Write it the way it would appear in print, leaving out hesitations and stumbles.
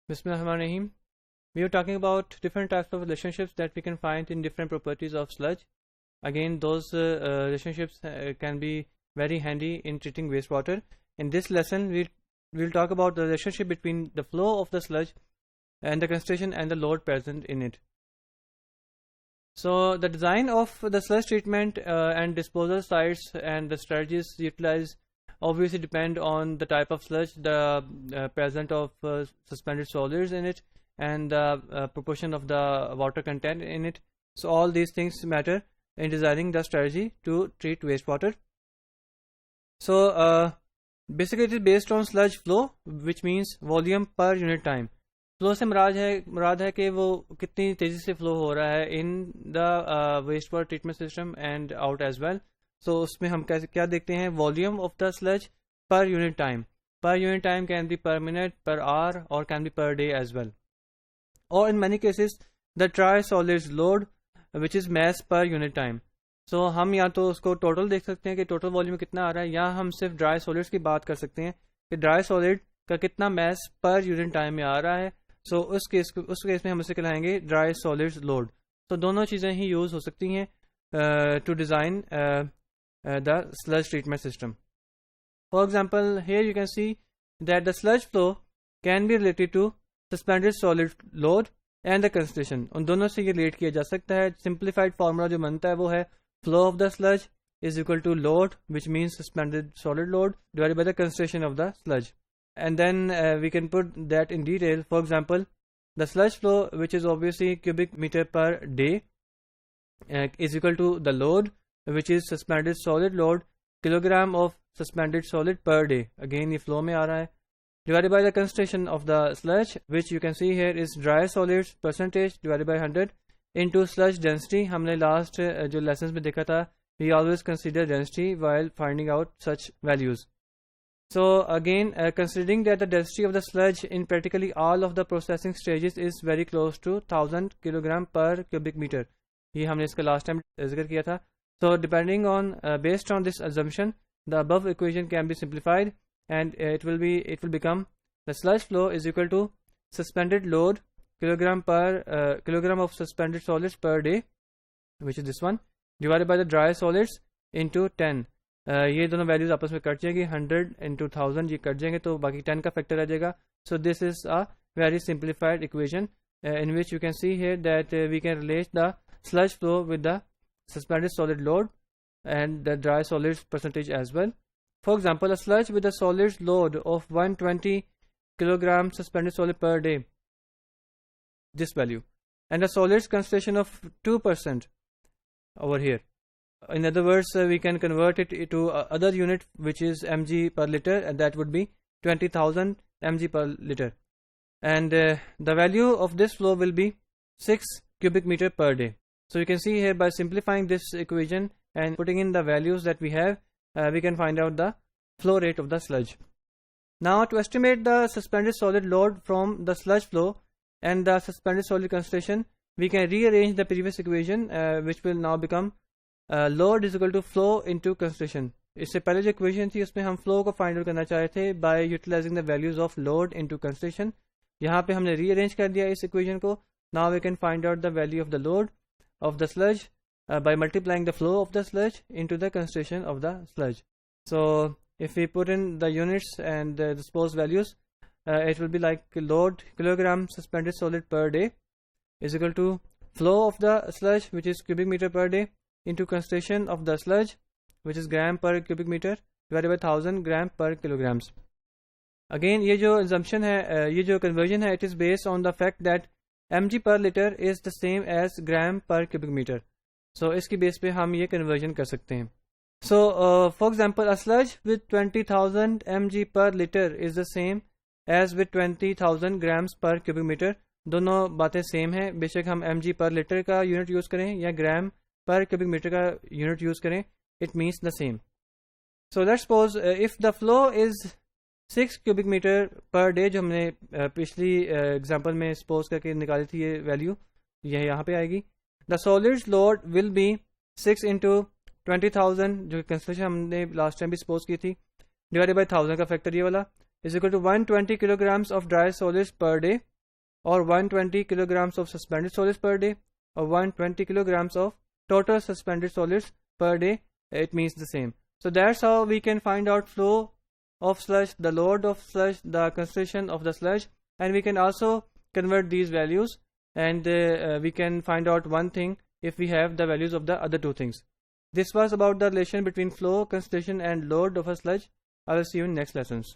Bismillahirrahmanirrahim. We are talking about different types of relationships that we can find in different properties of sludge. Again, those relationships can be very handy in treating wastewater. In this lesson, we'll talk about the relationship between the flow of the sludge and the concentration and the load present in it. So, the design of the sludge treatment and disposal sites and the strategies utilized obviously depend on the type of sludge, the presence of suspended solids in it, and the proportion of the water content in it. So all these things matter in designing the strategy to treat wastewater. So basically it is based on sludge flow, which means volume per unit time. Flow से मुराद है कि वो कितनी तेज़ी से flow हो रहा है in the waste water treatment system and out as well. So उसमें हम क्या देखते हैं, volume of the sludge per unit time. Per unit time can be per minute, per hour और can be per day as well. और in many cases the dry solids load which is mass per unit time. So हम या तो उसको total देख सकते हैं कि टोटल वॉल्यूम कितना आ रहा है, या हम सिर्फ ड्राई सॉलिड्स की बात कर सकते हैं कि ड्राई सॉलिड का कितना मैस पर यूनिट टाइम में आ रहा है. सो उस केस में हम इसे कहलाएंगे ड्राई सॉलिड्स लोड. तो दोनों चीज़ें ही यूज़ हो सकती हैं to design the sludge treatment system. For example here you can see that the sludge flow can be related to suspended solid load and the concentration. उन दोनों से ये रिलेट किया जा सकता है. सिंप्लीफाइड फार्मूला जो बनता है वो है flow of the sludge is equal to load which means suspended solid load divided by the concentration of the sludge. And then we can put that in detail. For example, the sludge flow, which is obviously cubic meter per day, is equal to the load, which is suspended solid load, kilogram of suspended solid per day. Again, ये flow में आ रहा है, divided by the concentration of the sludge, which you can see here is dry solids percentage divided by 100 into sludge density. हमने last जो lessons में देखा था, we always consider density while finding out such values. So again, considering that the density of the sludge in practically all of the processing stages is very close to 1000 kilogram per cubic meter. ये हमने इसका last time जिक्र किया था. So depending on based on this assumption, the above equation can be simplified, and it will become the sludge flow is equal to suspended load kilogram of suspended solids per day, which is this one, divided by the dry solids into 10. ये दोनों values आपस में cut जाएंगी, 100 into 1000 ये cut जाएंगे, तो बाकी 10 का फैक्टर आ जाएगा. So this is a very simplified equation in which you can see here that we can relate the sludge flow with the suspended solid load and the dry solids percentage as well. For example, a sludge with a solids load of 120 kilogram suspended solid per day, this value, and a solids concentration of 2% over here. In other words, we can convert it to other unit which is mg per liter, and that would be 20,000 mg per liter. And the value of this flow will be 6 cubic meter per day. So you can see here, by simplifying this equation and putting in the values that we have, we can find out the flow rate of the sludge. Now to estimate the suspended solid load from the sludge flow and the suspended solid concentration, we can rearrange the previous equation which will now become load is equal to flow into concentration. इससे पहले जो equation थी उसमें हम flow को find out करना चाहे थे by utilising the values of load into concentration. यहाँ पे हमने रीअरेंज कर दिया इस इक्वेशन को. Now we can find out the value of the load of the sludge by multiplying the flow of the sludge into the concentration of the sludge. So if we put in the units and the suppose values, it will be like load kilogram suspended solid per day is equal to flow of the sludge, which is cubic meter per day, into concentration of the sludge, which is gram per cubic meter, divided by 1000 gram per kilograms. Again, ये जो assumption है, ये जो conversion है, it is based on the fact that mg per liter is the same as gram per cubic meter. So इसकी base पे हम ये conversion कर सकते हैं. So for example, a sludge with 20,000 mg per liter is the same as with 20,000 grams per cubic meter. दोनों बातें same हैं, बेशक हम mg per liter का यूनिट यूज़ करें या ग्राम पर क्यूबिक मीटर का यूनिट यूज करें, it means the same. So let's suppose if the flow is 6 cubic metre per day, जो हमने पिछली एग्जांपल में सपोज करके निकाली थी ये वैल्यू, ये यहाँ पे आएगी. The solids load will be 6 into 20,000, जो कंसंट्रेशन हमने लास्ट टाइम भी सपोज की थी, डिवाइडेड बाई 1000 का फैक्टर ये वाला, is equal to 120 kilograms of dry solids per day, or 120 kilograms of suspended solids per day, or 120 kilograms of total suspended solids per day, it means the same. So that's how we can find out flow of sludge, the load of sludge, the concentration of the sludge, and we can also convert these values, and we can find out one thing if we have the values of the other two things. This was about the relation between flow, concentration and load of a sludge. I will see you in next lessons.